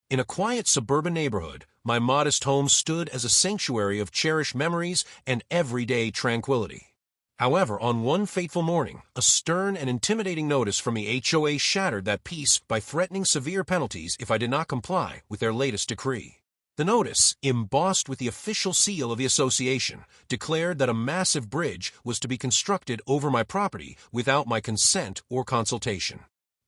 In a quiet suburban neighborhood, my modest home stood as a sanctuary of cherished memories and everyday tranquility. However, on one fateful morning, a stern and intimidating notice from the HOA shattered that peace by threatening severe penalties if I did not comply with their latest decree. The notice, embossed with the official seal of the association, declared that a massive bridge was to be constructed over my property without my consent or consultation.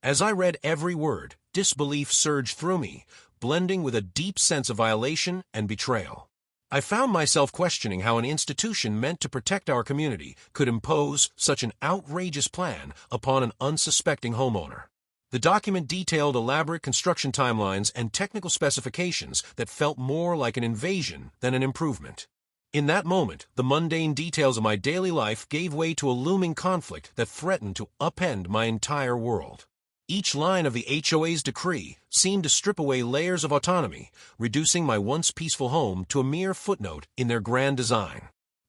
As I read every word, disbelief surged through me, blending with a deep sense of violation and betrayal. I found myself questioning how an institution meant to protect our community could impose such an outrageous plan upon an unsuspecting homeowner. The document detailed elaborate construction timelines and technical specifications that felt more like an invasion than an improvement. In that moment, the mundane details of my daily life gave way to a looming conflict that threatened to upend my entire world. Each line of the HOA's decree seemed to strip away layers of autonomy, reducing my once peaceful home to a mere footnote in their grand design.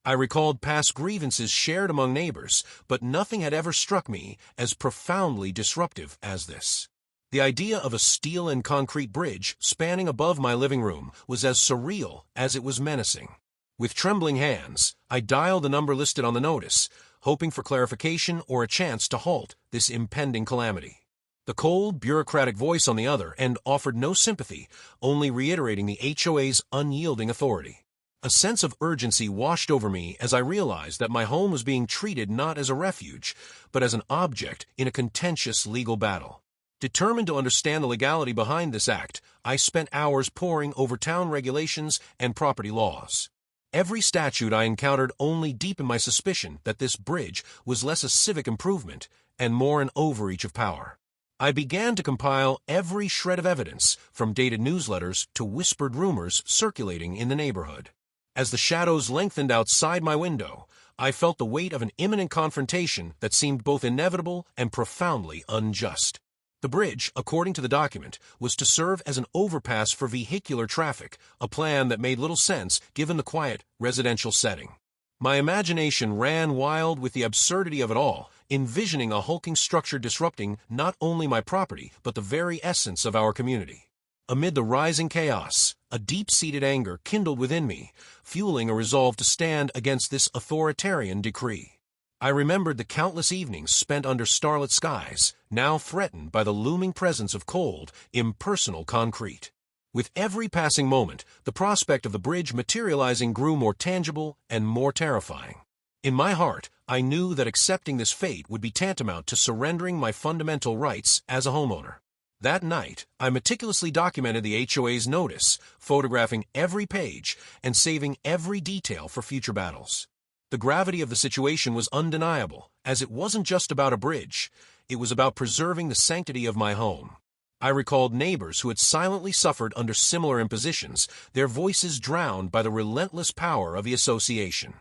I recalled past grievances shared among neighbors, but nothing had ever struck me as profoundly disruptive as this. The idea of a steel and concrete bridge spanning above my living room was as surreal as it was menacing. With trembling hands, I dialed the number listed on the notice, hoping for clarification or a chance to halt this impending calamity. The cold, bureaucratic voice on the other end offered no sympathy, only reiterating the HOA's unyielding authority. A sense of urgency washed over me as I realized that my home was being treated not as a refuge, but as an object in a contentious legal battle. Determined to understand the legality behind this act, I spent hours poring over town regulations and property laws. Every statute I encountered only deepened my suspicion that this bridge was less a civic improvement and more an overreach of power. I began to compile every shred of evidence, from dated newsletters to whispered rumors circulating in the neighborhood. As the shadows lengthened outside my window, I felt the weight of an imminent confrontation that seemed both inevitable and profoundly unjust. The bridge, according to the document, was to serve as an overpass for vehicular traffic, a plan that made little sense given the quiet, residential setting. My imagination ran wild with the absurdity of it all, envisioning a hulking structure disrupting not only my property, but the very essence of our community. Amid the rising chaos, a deep-seated anger kindled within me, fueling a resolve to stand against this authoritarian decree. I remembered the countless evenings spent under starlit skies, now threatened by the looming presence of cold, impersonal concrete. With every passing moment, the prospect of the bridge materializing grew more tangible and more terrifying. In my heart, I knew that accepting this fate would be tantamount to surrendering my fundamental rights as a homeowner. That night, I meticulously documented the HOA's notice, photographing every page and saving every detail for future battles. The gravity of the situation was undeniable, as it wasn't just about a bridge, it was about preserving the sanctity of my home. I recalled neighbors who had silently suffered under similar impositions, their voices drowned by the relentless power of the association.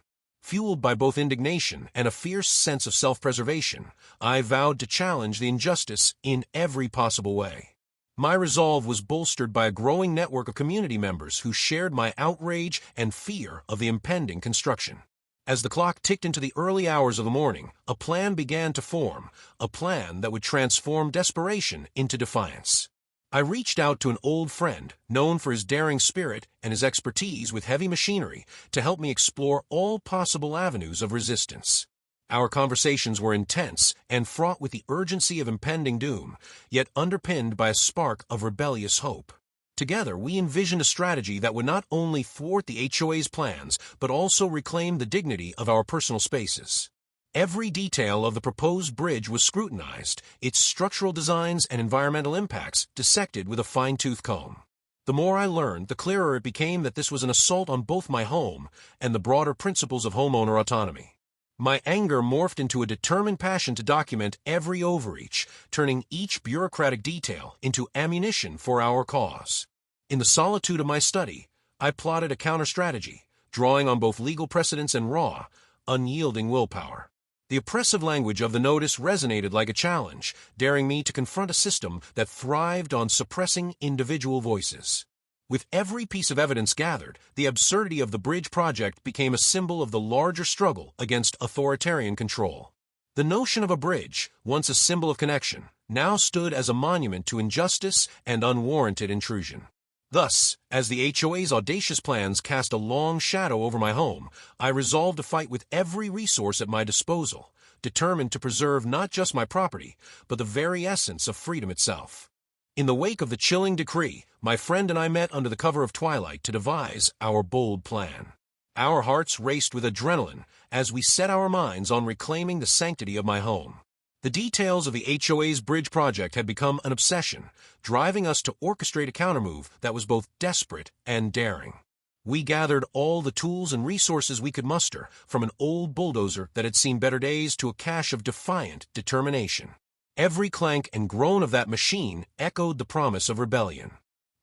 Fueled by both indignation and a fierce sense of self-preservation, I vowed to challenge the injustice in every possible way. My resolve was bolstered by a growing network of community members who shared my outrage and fear of the impending construction. As the clock ticked into the early hours of the morning, a plan began to form, a plan that would transform desperation into defiance. I reached out to an old friend, known for his daring spirit and his expertise with heavy machinery, to help me explore all possible avenues of resistance. Our conversations were intense and fraught with the urgency of impending doom, yet underpinned by a spark of rebellious hope. Together, we envisioned a strategy that would not only thwart the HOA's plans, but also reclaim the dignity of our personal spaces. Every detail of the proposed bridge was scrutinized, its structural designs and environmental impacts dissected with a fine-tooth comb. The more I learned, the clearer it became that this was an assault on both my home and the broader principles of homeowner autonomy. My anger morphed into a determined passion to document every overreach, turning each bureaucratic detail into ammunition for our cause. In the solitude of my study, I plotted a counter-strategy, drawing on both legal precedents and raw, unyielding willpower. The oppressive language of the notice resonated like a challenge, daring me to confront a system that thrived on suppressing individual voices. With every piece of evidence gathered, the absurdity of the bridge project became a symbol of the larger struggle against authoritarian control. The notion of a bridge, once a symbol of connection, now stood as a monument to injustice and unwarranted intrusion. Thus, as the HOA's audacious plans cast a long shadow over my home, I resolved to fight with every resource at my disposal, determined to preserve not just my property, but the very essence of freedom itself. In the wake of the chilling decree, my friend and I met under the cover of twilight to devise our bold plan. Our hearts raced with adrenaline as we set our minds on reclaiming the sanctity of my home. The details of the HOA's bridge project had become an obsession, driving us to orchestrate a countermove that was both desperate and daring. We gathered all the tools and resources we could muster, from an old bulldozer that had seen better days to a cache of defiant determination. Every clank and groan of that machine echoed the promise of rebellion.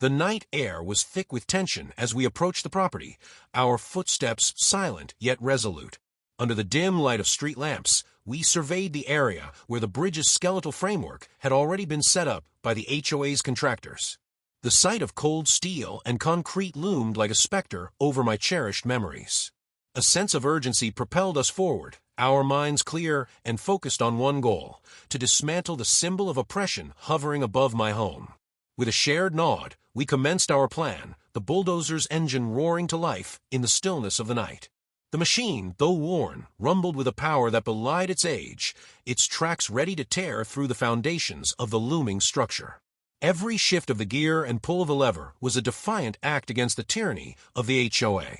The night air was thick with tension as we approached the property, our footsteps silent yet resolute. Under the dim light of street lamps, we surveyed the area where the bridge's skeletal framework had already been set up by the HOA's contractors. The sight of cold steel and concrete loomed like a specter over my cherished memories. A sense of urgency propelled us forward, our minds clear and focused on one goal: to dismantle the symbol of oppression hovering above my home. With a shared nod, we commenced our plan, the bulldozer's engine roaring to life in the stillness of the night. The machine, though worn, rumbled with a power that belied its age, its tracks ready to tear through the foundations of the looming structure. Every shift of the gear and pull of the lever was a defiant act against the tyranny of the HOA.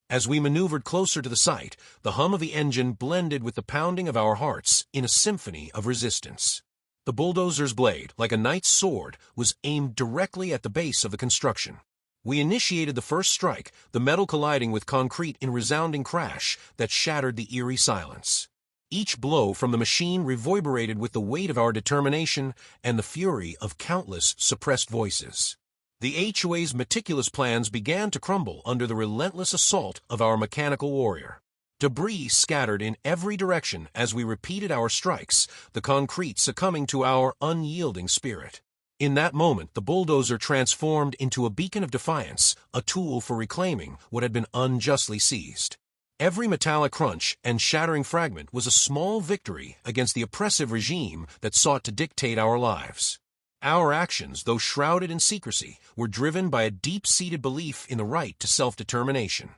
As we maneuvered closer to the site, the hum of the engine blended with the pounding of our hearts in a symphony of resistance. The bulldozer's blade, like a knight's sword, was aimed directly at the base of the construction. We initiated the first strike, the metal colliding with concrete in a resounding crash that shattered the eerie silence. Each blow from the machine reverberated with the weight of our determination and the fury of countless suppressed voices. The HOA's meticulous plans began to crumble under the relentless assault of our mechanical warrior. Debris scattered in every direction as we repeated our strikes, the concrete succumbing to our unyielding spirit. In that moment, the bulldozer transformed into a beacon of defiance, a tool for reclaiming what had been unjustly seized. Every metallic crunch and shattering fragment was a small victory against the oppressive regime that sought to dictate our lives. Our actions, though shrouded in secrecy, were driven by a deep-seated belief in the right to self-determination.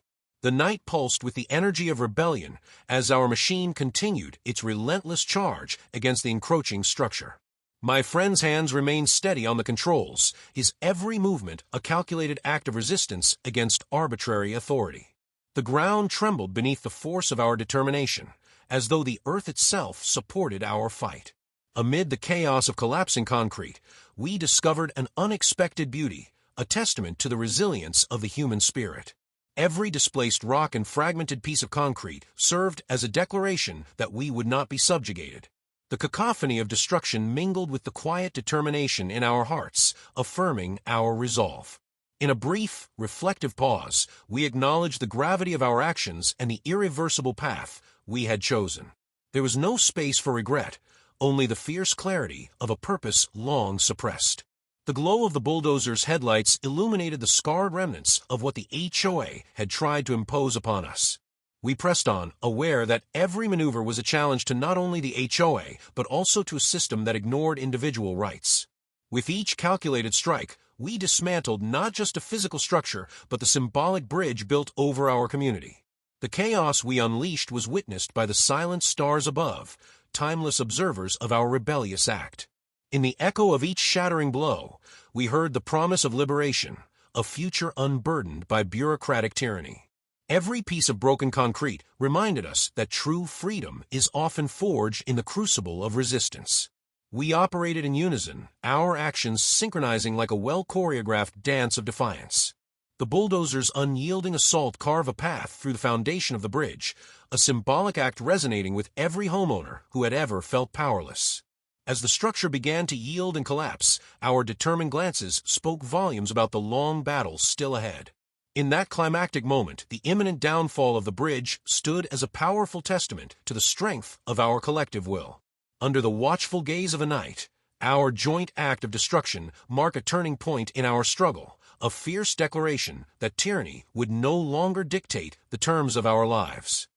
The night pulsed with the energy of rebellion as our machine continued its relentless charge against the encroaching structure. My friend's hands remained steady on the controls, his every movement a calculated act of resistance against arbitrary authority. The ground trembled beneath the force of our determination, as though the earth itself supported our fight. Amid the chaos of collapsing concrete, we discovered an unexpected beauty, a testament to the resilience of the human spirit. Every displaced rock and fragmented piece of concrete served as a declaration that we would not be subjugated. The cacophony of destruction mingled with the quiet determination in our hearts, affirming our resolve. In a brief, reflective pause, we acknowledged the gravity of our actions and the irreversible path we had chosen. There was no space for regret, only the fierce clarity of a purpose long suppressed. The glow of the bulldozer's headlights illuminated the scarred remnants of what the HOA had tried to impose upon us. We pressed on, aware that every maneuver was a challenge to not only the HOA, but also to a system that ignored individual rights. With each calculated strike, we dismantled not just a physical structure, but the symbolic bridge built over our community. The chaos we unleashed was witnessed by the silent stars above, timeless observers of our rebellious act. In the echo of each shattering blow, we heard the promise of liberation, a future unburdened by bureaucratic tyranny. Every piece of broken concrete reminded us that true freedom is often forged in the crucible of resistance. We operated in unison, our actions synchronizing like a well-choreographed dance of defiance. The bulldozer's unyielding assault carved a path through the foundation of the bridge, a symbolic act resonating with every homeowner who had ever felt powerless. As the structure began to yield and collapse, our determined glances spoke volumes about the long battle still ahead. In that climactic moment, the imminent downfall of the bridge stood as a powerful testament to the strength of our collective will. Under the watchful gaze of the night, our joint act of destruction marked a turning point in our struggle, a fierce declaration that tyranny would no longer dictate the terms of our lives.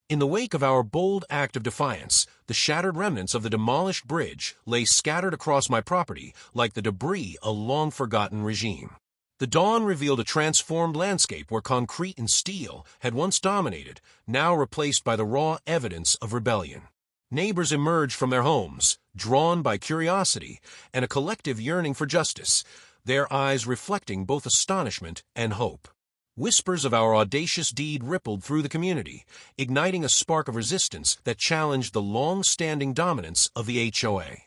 In the wake of our bold act of defiance, the shattered remnants of the demolished bridge lay scattered across my property like the debris of a long-forgotten regime. The dawn revealed a transformed landscape where concrete and steel had once dominated, now replaced by the raw evidence of rebellion. Neighbors emerged from their homes, drawn by curiosity and a collective yearning for justice, their eyes reflecting both astonishment and hope. Whispers of our audacious deed rippled through the community, igniting a spark of resistance that challenged the long-standing dominance of the HOA.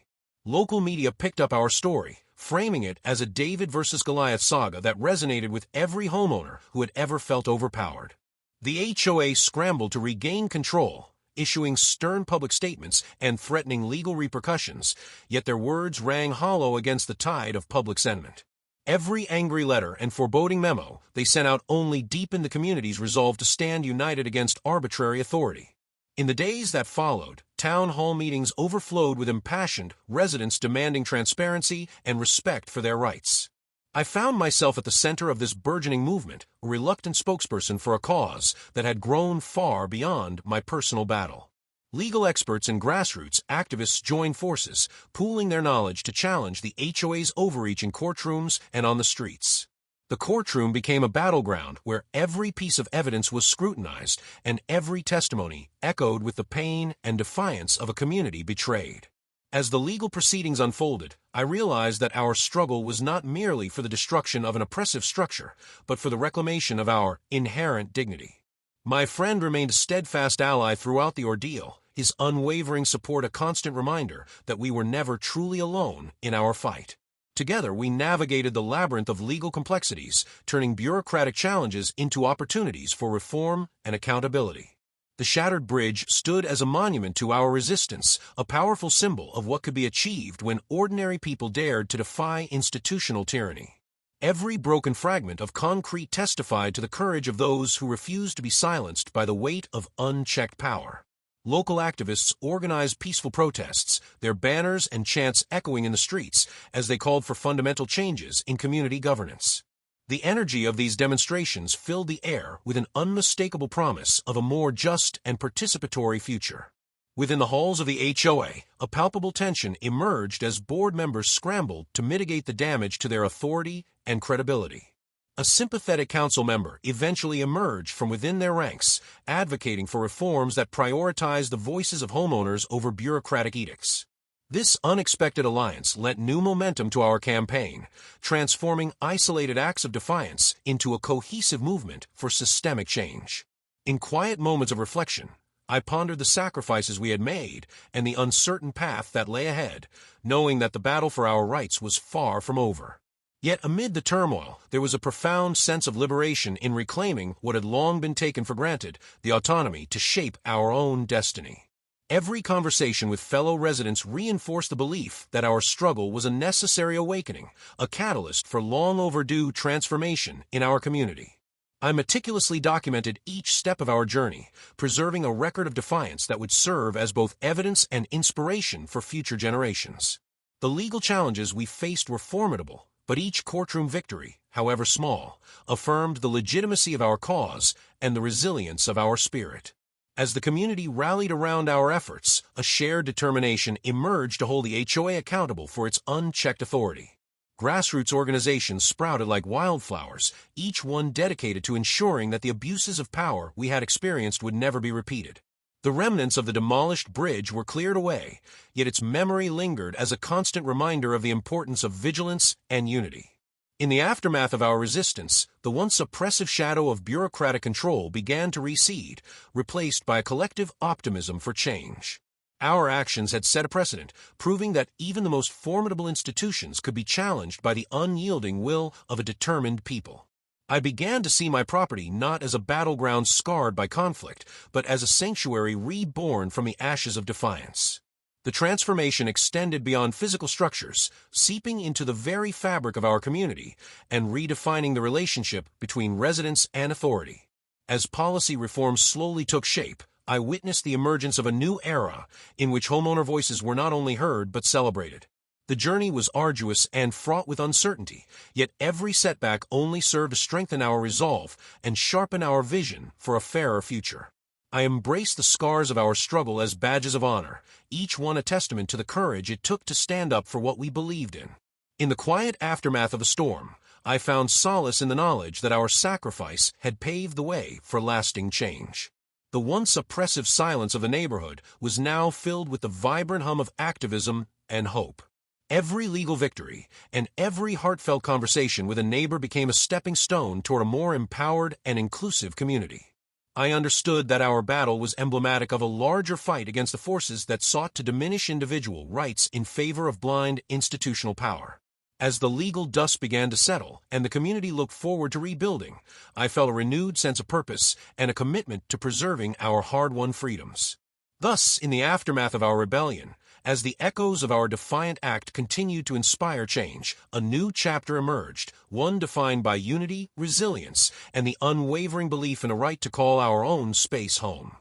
Local media picked up our story, framing it as a David versus Goliath saga that resonated with every homeowner who had ever felt overpowered. The HOA scrambled to regain control, issuing stern public statements and threatening legal repercussions, yet their words rang hollow against the tide of public sentiment. Every angry letter and foreboding memo they sent out only deepened the community's resolve to stand united against arbitrary authority. In the days that followed, town hall meetings overflowed with impassioned residents demanding transparency and respect for their rights. I found myself at the center of this burgeoning movement, a reluctant spokesperson for a cause that had grown far beyond my personal battle. Legal experts and grassroots activists joined forces, pooling their knowledge to challenge the HOA's overreach in courtrooms and on the streets. The courtroom became a battleground where every piece of evidence was scrutinized and every testimony echoed with the pain and defiance of a community betrayed. As the legal proceedings unfolded, I realized that our struggle was not merely for the destruction of an oppressive structure, but for the reclamation of our inherent dignity. My friend remained a steadfast ally throughout the ordeal, his unwavering support a constant reminder that we were never truly alone in our fight. Together, we navigated the labyrinth of legal complexities, turning bureaucratic challenges into opportunities for reform and accountability. The shattered bridge stood as a monument to our resistance, a powerful symbol of what could be achieved when ordinary people dared to defy institutional tyranny. Every broken fragment of concrete testified to the courage of those who refused to be silenced by the weight of unchecked power. Local activists organized peaceful protests, their banners and chants echoing in the streets as they called for fundamental changes in community governance. The energy of these demonstrations filled the air with an unmistakable promise of a more just and participatory future. Within the halls of the HOA, a palpable tension emerged as board members scrambled to mitigate the damage to their authority and credibility. A sympathetic council member eventually emerged from within their ranks, advocating for reforms that prioritize the voices of homeowners over bureaucratic edicts. This unexpected alliance lent new momentum to our campaign, transforming isolated acts of defiance into a cohesive movement for systemic change. In quiet moments of reflection, I pondered the sacrifices we had made and the uncertain path that lay ahead, knowing that the battle for our rights was far from over. Yet amid the turmoil, there was a profound sense of liberation in reclaiming what had long been taken for granted, the autonomy to shape our own destiny. Every conversation with fellow residents reinforced the belief that our struggle was a necessary awakening, a catalyst for long overdue transformation in our community. I meticulously documented each step of our journey, preserving a record of defiance that would serve as both evidence and inspiration for future generations. The legal challenges we faced were formidable, but each courtroom victory, however small, affirmed the legitimacy of our cause and the resilience of our spirit. As the community rallied around our efforts, a shared determination emerged to hold the HOA accountable for its unchecked authority. Grassroots organizations sprouted like wildflowers, each one dedicated to ensuring that the abuses of power we had experienced would never be repeated. The remnants of the demolished bridge were cleared away, yet its memory lingered as a constant reminder of the importance of vigilance and unity. In the aftermath of our resistance, the once oppressive shadow of bureaucratic control began to recede, replaced by a collective optimism for change. Our actions had set a precedent, proving that even the most formidable institutions could be challenged by the unyielding will of a determined people. I began to see my property not as a battleground scarred by conflict, but as a sanctuary reborn from the ashes of defiance. The transformation extended beyond physical structures, seeping into the very fabric of our community and redefining the relationship between residents and authority. As policy reforms slowly took shape, I witnessed the emergence of a new era in which homeowner voices were not only heard but celebrated. The journey was arduous and fraught with uncertainty, yet every setback only served to strengthen our resolve and sharpen our vision for a fairer future. I embraced the scars of our struggle as badges of honor, each one a testament to the courage it took to stand up for what we believed in. In the quiet aftermath of the storm, I found solace in the knowledge that our sacrifice had paved the way for lasting change. The once oppressive silence of the neighborhood was now filled with the vibrant hum of activism and hope. Every legal victory and every heartfelt conversation with a neighbor became a stepping stone toward a more empowered and inclusive community. I understood that our battle was emblematic of a larger fight against the forces that sought to diminish individual rights in favor of blind institutional power. As the legal dust began to settle and the community looked forward to rebuilding, I felt a renewed sense of purpose and a commitment to preserving our hard-won freedoms. Thus, in the aftermath of our rebellion, as the echoes of our defiant act continued to inspire change, a new chapter emerged, one defined by unity, resilience, and the unwavering belief in a right to call our own space home.